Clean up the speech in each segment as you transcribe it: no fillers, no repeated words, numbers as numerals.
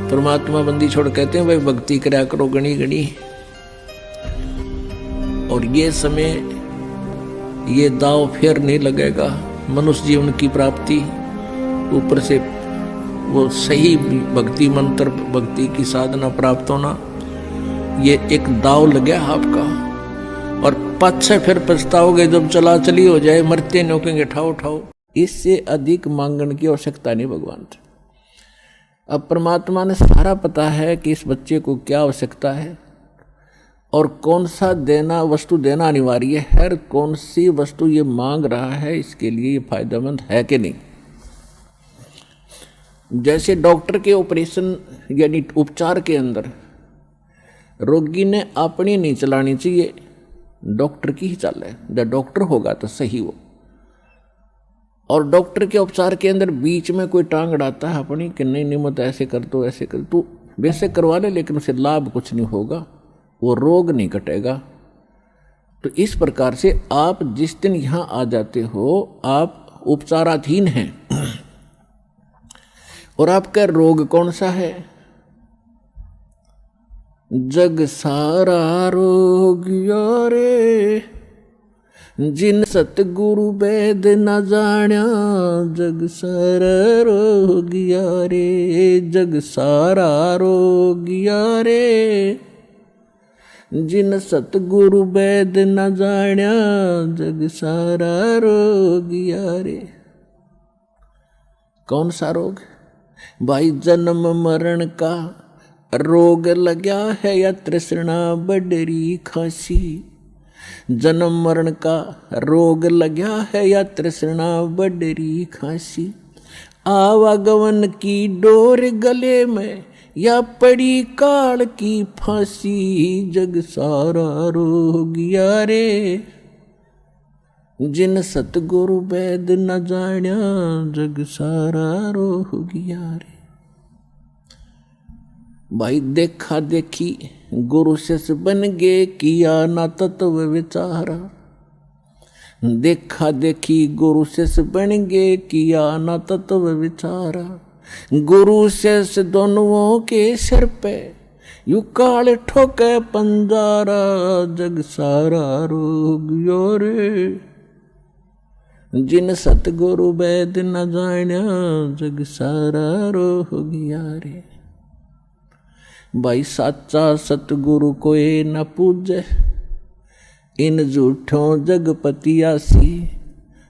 परमात्मा बंदी छोड़ कहते हैं भाई भक्ति करा करो गणी गणी। और ये समय ये दाव फिर नहीं लगेगा। मनुष्य जीवन की प्राप्ति ऊपर से वो सही भक्ति मंत्र भक्ति की साधना प्राप्त होना, ये एक दाव लग गया आपका। और पाछे फिर पछताओगे जब चला चली हो जाए, मरते नौकेंगे ठाओ ठाओ। इससे अधिक मांगने की आवश्यकता नहीं भगवान से। अब परमात्मा ने सारा पता है कि इस बच्चे को क्या आवश्यकता है और कौन सा देना वस्तु देना अनिवार्य है, और कौन सी वस्तु ये मांग रहा है, इसके लिए ये फायदेमंद है कि नहीं। जैसे डॉक्टर के ऑपरेशन यानी उपचार के अंदर रोगी ने अपनी नहीं चलानी चाहिए, डॉक्टर की ही चले। जब डॉक्टर होगा तो सही हो। और डॉक्टर के उपचार के अंदर बीच में कोई टांग अड़ाता है अपनी कि नहीं नहीं मत ऐसे कर दो ऐसे कर दो, वैसे करवा ले, लेकिन उसे लाभ कुछ नहीं होगा, वो रोग नहीं कटेगा। तो इस प्रकार से आप जिस दिन यहाँ आ जाते हो आप उपचाराधीन हैं। और आपका रोग कौन सा है? जग सारा रोग यारे जिन सतगुरु वेद न जाण्या, जग सारा रोग यारे, जग सारा रोग यारे जिन सतगुरु वेद न जाण्या, जग सारा रोग यारे। कौन सा रोग भाई? जन्म मरण का रोग लग्या है या तृष्णा बडरी खांसी। जन्म मरण का रोग लग्या है या तृष्णा बडरी खांसी। आवागमन की डोर गले में या पड़ी काल की फांसी, जग सारा रोग यारे जिन सतगुरु वेद न जाण्या, जग सारा रोग यारे। भाई देखा देखी गुरु शिष्य बन गे, किया ना तत्व विचारा। देखा देखी गुरु शिष्य बन गे, किया ना तत्व विचारा। गुरु शिष्य दोनों के सिर पे यू काल ठोके पंजारा, जग सारा रोग यारे जिन सतगुरु वेद न जाण्या, जग सारा रोग यारे। भाई साचा सतगुरु कोई न पूजे, इन झूठों जगपतियासी।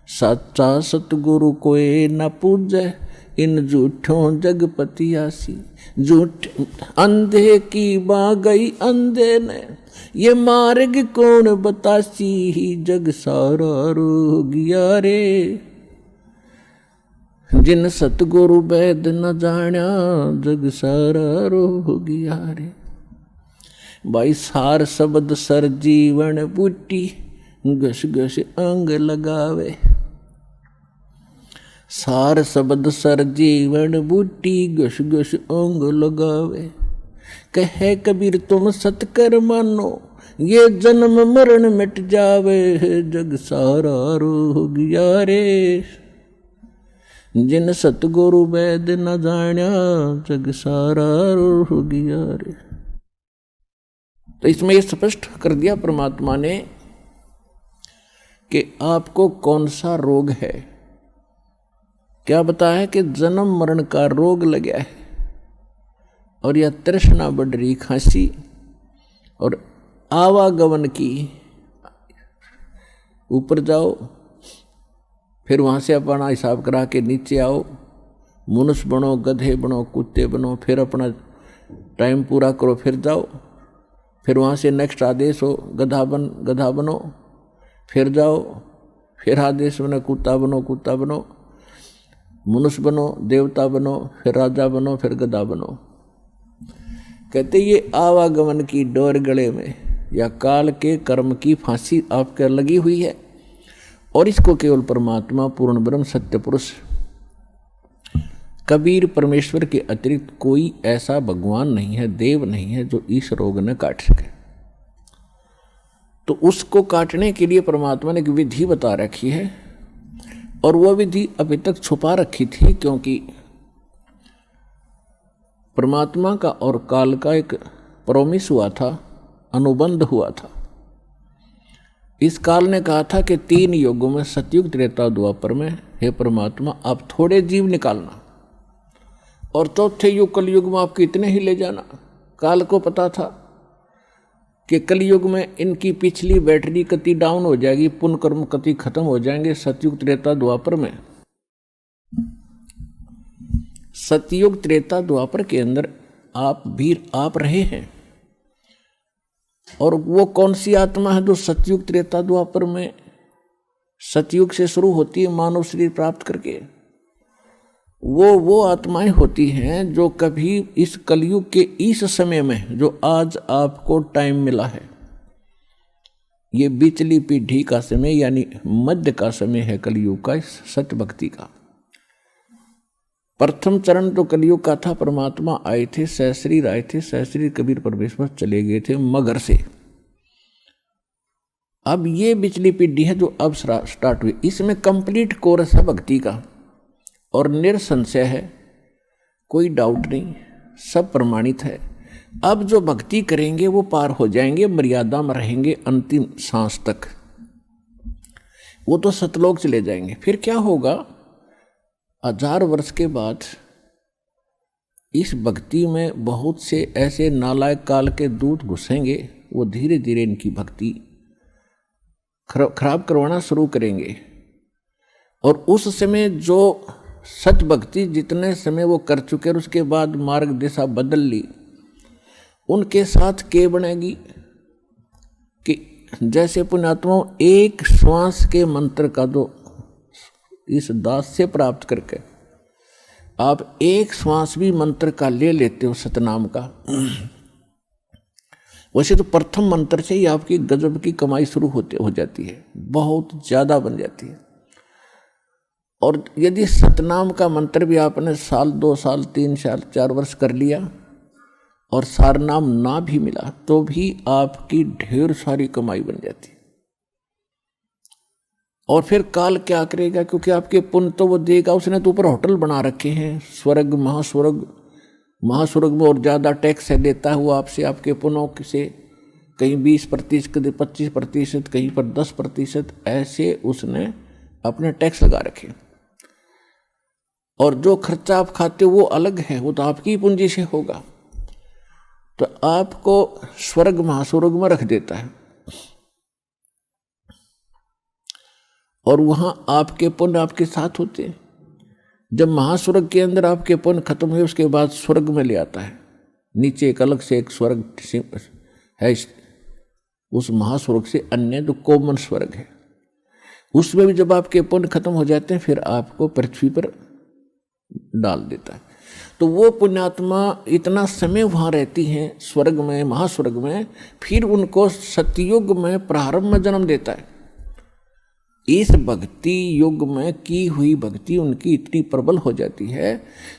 साचा सतगुरु कोई न पूजे, इन झूठों जगपतियासी। झूठ अंधे की बाँ गई अंधे ने, ये मार्ग कौन बतासी, जग सारा रोग यारे जिन सतगुरु वेद न जाण्या, जग सारा रोग यारे। भाई सार शब्द सर जीवन बूटी, घस घस अंग लगावे। सार शब्द सर जीवन बूटी, घस घस अंग लगावे। कहे कबीर तुम सतकर मानो, ये जन्म मरण मिट जावे, जग सारा रोग यारे जिन सतगुरु वेद न जाण्या, जग सारा रोग यारे। तो इसमें स्पष्ट कर दिया परमात्मा ने कि आपको कौन सा रोग है। क्या बताया कि जन्म मरण का रोग लगा है, और यह तृष्णा बढ़ रही खांसी, और आवागमन की। ऊपर जाओ फिर वहाँ से अपना हिसाब करा के नीचे आओ, मनुष्य बनो, गधे बनो, कुत्ते बनो, फिर अपना टाइम पूरा करो, फिर जाओ। फिर वहाँ से नेक्स्ट आदेश हो गधा बनो, फिर जाओ, फिर आदेश बनो कुत्ता बनो, मनुष्य बनो, देवता बनो, फिर राजा बनो, फिर गधा बनो। कहते ये आवागमन की डोर गले में या काल के कर्म की फांसी आपके लगी हुई है, और इसको केवल परमात्मा पूर्ण ब्रह्म सत्य पुरुष कबीर परमेश्वर के अतिरिक्त कोई ऐसा भगवान नहीं है, देव नहीं है जो इस रोग न काट सके। तो उसको काटने के लिए परमात्मा ने एक विधि बता रखी है, और वह विधि अभी तक छुपा रखी थी, क्योंकि परमात्मा का और काल का एक प्रॉमिस हुआ था, अनुबंध हुआ था। इस काल ने कहा था कि 3 युगों में, सतयुग, त्रेता, द्वापर में, हे परमात्मा आप थोड़े जीव निकालना और चौथे युग कलयुग में आप कितने ही ले जाना। काल को पता था कि कलयुग में इनकी पिछली बैटरी कति डाउन हो जाएगी, पुण्य कर्म कति खत्म हो जाएंगे। सतयुग, त्रेता, द्वापर में, सतयुग, त्रेता, द्वापर के अंदर आप रहे हैं। और वो कौन सी आत्मा है जो सतयुग, त्रेता, द्वापर में, सतयुग से शुरू होती है मानव शरीर प्राप्त करके? वो आत्माएं होती हैं जो कभी इस कलयुग के इस समय में, जो आज आपको टाइम मिला है, ये बिचली पीढ़ी का समय यानी मध्य का समय है कलयुग का, सत्य भक्ति का। प्रथम चरण तो कलयुग का था, परमात्मा आए थे, सहशरीर आए थे, सहशरीर कबीर परमेश्वर चले गए थे मगर से। अब ये बिचली पीढ़ी है जो अब स्टार्ट हुई। इसमें कंप्लीट कोर्स है भक्ति का और निरसंशय है, कोई डाउट नहीं, सब प्रमाणित है। अब जो भक्ति करेंगे वो पार हो जाएंगे, मर्यादा में रहेंगे अंतिम सांस तक, वो तो सतलोक चले जाएंगे। फिर क्या होगा, 1000 वर्ष के बाद इस भक्ति में बहुत से ऐसे नालायक काल के दूत घुसेंगे, वो धीरे धीरे इनकी भक्ति खराब करवाना शुरू करेंगे। और उस समय जो सच भक्ति जितने समय वो कर चुके और उसके बाद मार्ग दिशा बदल ली, उनके साथ क्या बनेगी कि जैसे पुण्यात्माओं एक श्वास के मंत्र का जो इस दास से प्राप्त करके आप एक श्वास भी मंत्र का ले लेते हो सतनाम का, वैसे तो प्रथम मंत्र से ही आपकी गजब की कमाई शुरू हो जाती है, बहुत ज़्यादा बन जाती है। और यदि सतनाम का मंत्र भी आपने साल, 2 साल, 3 साल, 4 वर्ष कर लिया और सारनाम ना भी मिला तो भी आपकी ढेर सारी कमाई बन जाती है। और फिर काल क्या करेगा, क्योंकि आपके पुण्य तो वो देगा, उसने तो ऊपर होटल बना रखे हैं, स्वर्ग, महास्वर्ग में और ज़्यादा टैक्स है देता है वो आपसे, आपके पुण्यों से, कहीं 20%, 25%, कहीं पर 10%, ऐसे उसने अपने टैक्स लगा रखे। और जो खर्चा आप खाते हो वो अलग है, वो तो आपकी पूंजी से होगा, तो आपको स्वर्ग, महास्वर्ग में रख देता है। और वहां आपके पुण्य आपके साथ होते हैं। जब महास्वर्ग के अंदर आपके पुण्य खत्म हुए उसके बाद स्वर्ग में ले आता है, नीचे एक अलग से एक स्वर्ग है, उस महास्वर्ग से अन्य जो कॉमन स्वर्ग है, उसमें भी जब आपके पुण्य खत्म हो जाते हैं फिर आपको पृथ्वी पर डाल देता है। तो वो पुण्यात्मा इतना समय वहाँ रहती हैं स्वर्ग में, महास्वर्ग में, फिर उनको सतयुग में प्रारंभ में जन्म देता है। इस भक्ति युग में की हुई भक्ति उनकी इतनी प्रबल हो जाती है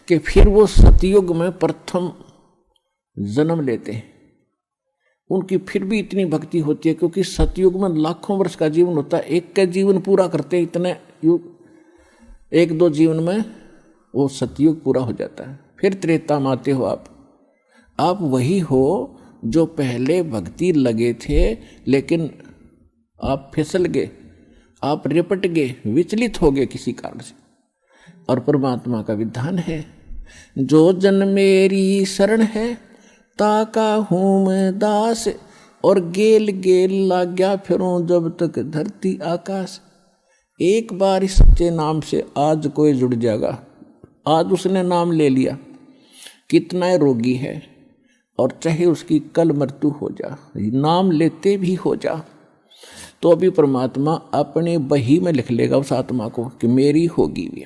कि फिर वो सतयुग में प्रथम जन्म लेते हैं। उनकी फिर भी इतनी भक्ति होती है क्योंकि सतयुग में लाखों वर्ष का जीवन होता है, एक का जीवन पूरा करते हैं इतने युग, 1-2 जीवन में वो सतयुग पूरा हो जाता है। फिर त्रेता में आते हो आप वही हो जो पहले भक्ति लगे थे, लेकिन आप फिसल गए, आप रिपट गए, विचलित हो गए किसी कारण से। और परमात्मा का विधान है, जो जन मेरी शरण है ताका हूँ मैं दास, और गेल गेल लाग्या फिरूं जब तक धरती आकाश। एक बार इस सच्चे नाम से आज कोई जुड़ जाएगा, आज उसने नाम ले लिया, कितना रोगी है और चाहे उसकी कल मृत्यु हो जा, नाम लेते भी हो जा, तो अभी परमात्मा अपने बही में लिख लेगा उस आत्मा को कि मेरी होगी भी।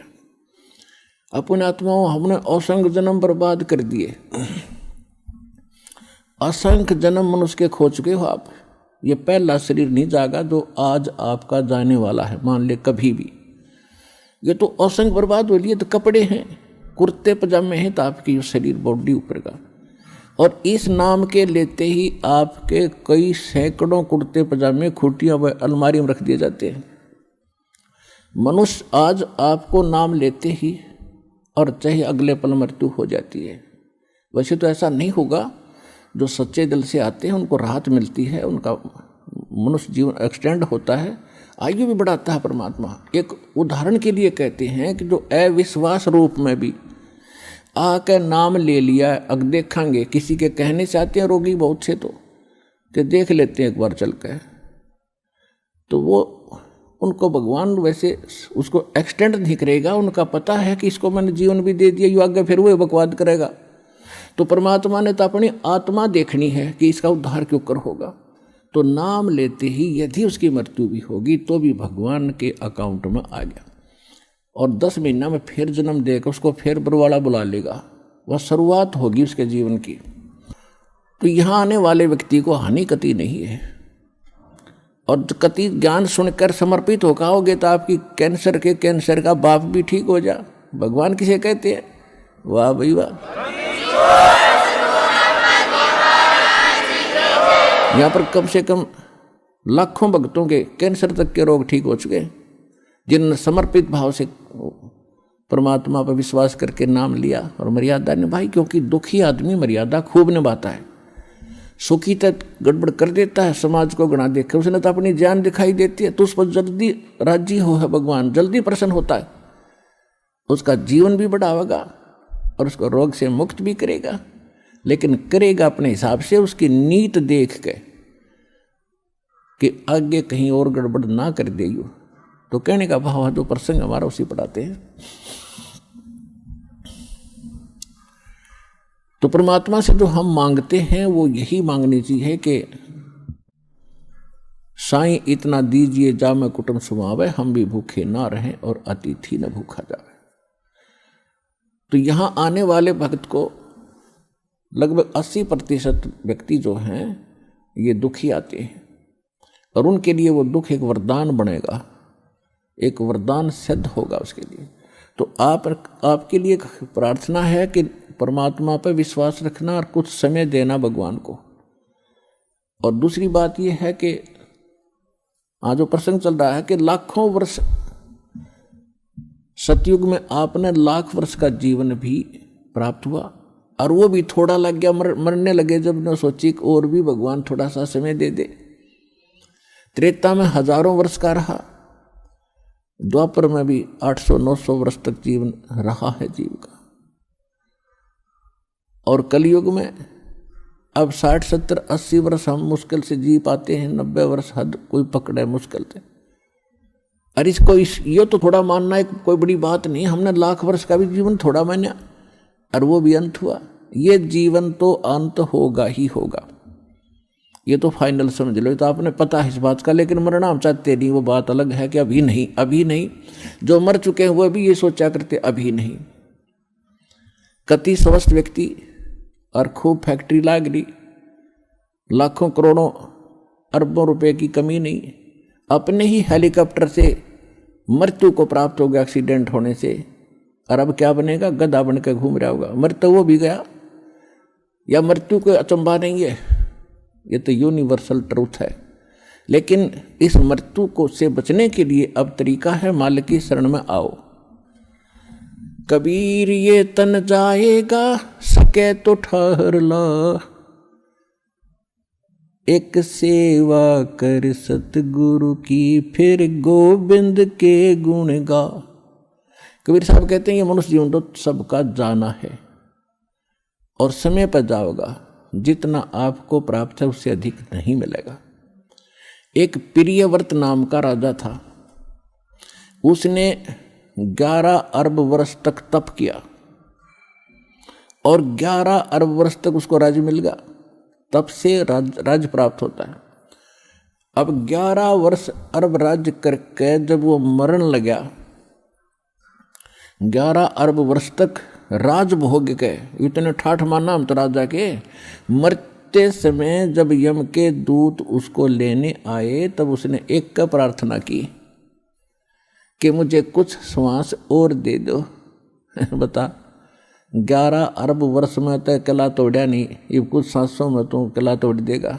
अपने आत्माओं हमने असंख्य जन्म बर्बाद कर दिए, असंख्य जन्म मनुष्य के खो चुके हो आप। ये पहला शरीर नहीं जागा जो आज आपका जाने वाला है, मान ले कभी भी। ये तो असंख्य बर्बाद हो लिए, तो कपड़े हैं, कुर्ते पजामे हैं, तो आपकी शरीर बॉडी ऊपर का। और इस नाम के लेते ही आपके कई सैकड़ों कुर्ते पजामे खूटियां व अलमारी में रख दिए जाते हैं। मनुष्य आज आपको नाम लेते ही और चाहे अगले पल मृत्यु हो जाती है, वैसे तो ऐसा नहीं होगा। जो सच्चे दिल से आते हैं उनको राहत मिलती है, उनका मनुष्य जीवन एक्सटेंड होता है, आयु भी बढ़ाता है परमात्मा। एक उदाहरण के लिए कहते हैं कि जो अविश्वास रूप में भी आके नाम ले लिया, अब देखेंगे किसी के कहने से आते हैं रोगी बहुत से तो कि देख लेते हैं एक बार चल के, तो वो उनको भगवान वैसे उसको एक्सटेंड नहीं करेगा। उनका पता है कि इसको मैंने जीवन भी दे दिया, यू आगे फिर वो बकवाद करेगा। तो परमात्मा ने तो अपनी आत्मा देखनी है कि इसका उद्धार क्यों कर होगा। तो नाम लेते ही यदि उसकी मृत्यु भी होगी तो भी भगवान के अकाउंट में आ गया, और 10 महीना में फिर जन्म देकर उसको फिर बरवाला बुला लेगा। वह शुरुआत होगी उसके जीवन की। तो यहाँ आने वाले व्यक्ति को हानि कति नहीं है, और कति ज्ञान सुनकर समर्पित होकर आओगे तो आपकी कैंसर का बाप भी ठीक हो जा। भगवान किसे कहते हैं? वाह भाई वाह। यहाँ पर कम से कम लाखों भक्तों के कैंसर तक के रोग ठीक हो चुके, जिन्होंने समर्पित भाव से परमात्मा पर विश्वास करके नाम लिया और मर्यादा निभाई। क्योंकि दुखी आदमी मर्यादा खूब निभाता है, सुखी तक गड़बड़ कर देता है, समाज को गणा देखे उसने तो अपनी जान दिखाई देती है, तो उस पर जल्दी राजी हो है भगवान, जल्दी प्रसन्न होता है, उसका जीवन भी बढ़ावेगा और उसको रोग से मुक्त भी करेगा। लेकिन करेगा अपने हिसाब से, उसकी नीत देख के कि आगे कहीं और गड़बड़ ना कर देगी। तो कहने का भाव है, तो प्रसंग हमारा उसी पढ़ाते हैं। तो परमात्मा से जो हम मांगते हैं वो यही मांगनी चाहिए कि साईं इतना दीजिए जा मैं कुटुंब सुमावे, हम भी भूखे ना रहें और अतिथि न भूखा जावे। तो यहाँ आने वाले भक्त को लगभग 80% व्यक्ति जो हैं ये दुखी आते हैं, और उनके लिए वो दुख एक वरदान बनेगा, एक वरदान सिद्ध होगा उसके लिए। तो आपके लिए प्रार्थना है कि परमात्मा पर विश्वास रखना और कुछ समय देना भगवान को। और दूसरी बात यह है कि आज जो प्रसंग चल रहा है कि लाखों वर्ष सतयुग में आपने लाख वर्ष का जीवन भी प्राप्त हुआ, और वो भी थोड़ा लग गया, मरने लगे जब ने सोची कि और भी भगवान थोड़ा सा समय दे दे। त्रेता में हजारों वर्ष का रहा, द्वापर में भी 800-900 वर्ष तक जीवन रहा है जीव का, और कलयुग में अब 60-70-80 वर्ष हम मुश्किल से जी पाते हैं, 90 वर्ष हद कोई पकड़े मुश्किल से। अरे इसको ये तो थोड़ा मानना है कोई बड़ी बात नहीं, हमने लाख वर्ष का भी जीवन थोड़ा माना और वो भी अंत हुआ। ये जीवन तो अंत होगा ही होगा, ये तो फाइनल समझ लो, तो आपने पता है इस बात का। लेकिन मरना हम चाहते नहीं, वो बात अलग है कि अभी नहीं, अभी नहीं। जो मर चुके हैं वो भी ये सोचा करते अभी नहीं। कति स्वस्थ व्यक्ति और खूब फैक्ट्री लाग रही, लाखों करोड़ों अरबों रुपए की कमी नहीं, अपने ही हेलीकॉप्टर से मृत्यु को प्राप्त हो गया एक्सीडेंट होने से, और अब क्या बनेगा? गधा बन के घूम रहा होगा। मर तो वो भी गया, या मृत्यु कोई अचंभा नहीं है, ये तो यूनिवर्सल ट्रूथ है। लेकिन इस मृत्यु को से बचने के लिए अब तरीका है, मालिक की शरण में आओ। कबीर ये तन जाएगा, सके तो ठहर ला, एक सेवा कर सतगुरु की, फिर गोविंद के गुण गा। कबीर साहब कहते हैं ये मनुष्य जीवन तो सबका जाना है, और समय पर जाओगा, जितना आपको प्राप्त है उससे अधिक नहीं मिलेगा। एक प्रियव्रत नाम का राजा था, उसने 11 अरब वर्ष तक तप किया, और 11 अरब वर्ष तक उसको राज्य मिल गया। तप से राज्य प्राप्त होता है। अब 11 वर्ष अरब राज्य करके जब वो मरण लगा, 11 अरब वर्ष तक राज भोग के, इतने ठाठ माना हम तो राजा के। मरते समय जब यम के दूत उसको लेने आए, तब उसने एक का प्रार्थना की कि मुझे कुछ श्वास और दे दो। बता, 11 अरब वर्ष में तो कला तोड़ा नहीं, ये कुछ सांसों में तो कला तोड़ देगा।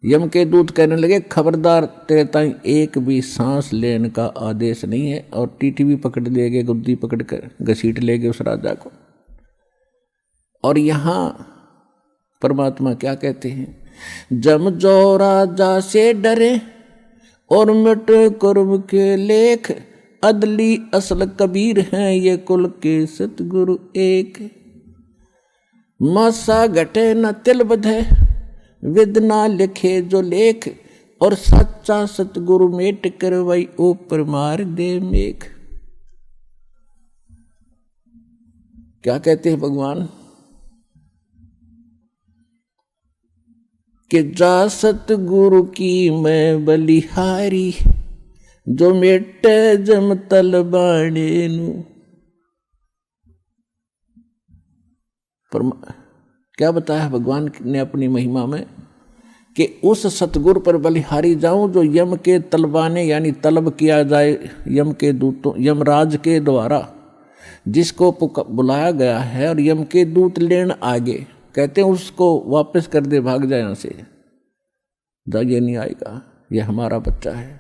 यम के दूत कहने लगे, खबरदार, तेरे ताई एक भी सांस लेने का आदेश नहीं है, और टीटी भी पकड़ लेगे, गुद्दी पकड़ कर घसीट लेगे उस राजा को। और यहां परमात्मा क्या कहते हैं, जम जो राजा से डरे और मिट कर्म के लेख, अदली असल कबीर हैं ये कुल के सतगुरु एक। मासा घटे न तिल बधे, विद ना लिखे जो लेख, और सच्चा सतगुरु मेट करवाई ऊपर मार दे मेघ। क्या कहते हैं भगवान कि जा सतगुरु की मैं बलिहारी, जो मेटे जम तल बाणे नू। क्या बताया भगवान ने अपनी महिमा में कि उस सतगुरु पर बलिहारी जाऊं जो यम के तलबाने यानी तलब किया जाए यम के दूतों, यमराज के द्वारा जिसको बुलाया गया है, और यम के दूत लेन आगे कहते हैं उसको वापस कर दे, भाग जाए यहां से, जा ये नहीं आएगा, ये हमारा बच्चा है,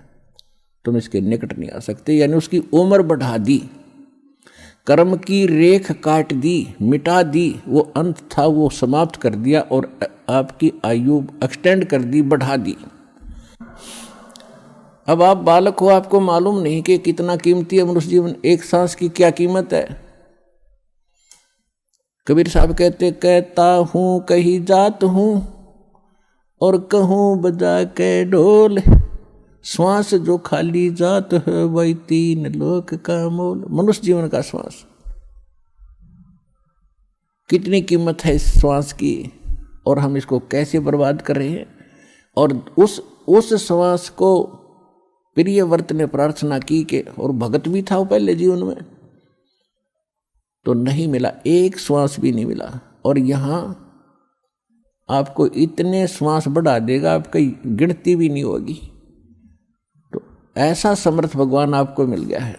तुम इसके निकट नहीं आ सकते। यानी उसकी उम्र बढ़ा दी, कर्म की रेख काट दी, मिटा दी, वो अंत था वो समाप्त कर दिया, और आपकी आयु एक्सटेंड कर दी, बढ़ा दी। अब आप बालक हो, आपको मालूम नहीं कि कितना कीमती है मनुष्य जीवन, एक सांस की क्या कीमत है। कबीर साहब कहते, कहता हूं कहीं जात हूं और कहूं बजा के ढोल, श्वास जो खाली जात है वही तीन लोक का मोल। मनुष्य जीवन का श्वास, कितनी कीमत है इस श्वास की, और हम इसको कैसे बर्बाद कर रहे हैं। और उस श्वास को प्रियव्रत ने प्रार्थना की कि, और भगत भी था वो पहले जीवन में, तो नहीं मिला, एक श्वास भी नहीं मिला। और यहां आपको इतने श्वास बढ़ा देगा, आपकी गिनती भी नहीं होगी। तो ऐसा समर्थ भगवान आपको मिल गया है।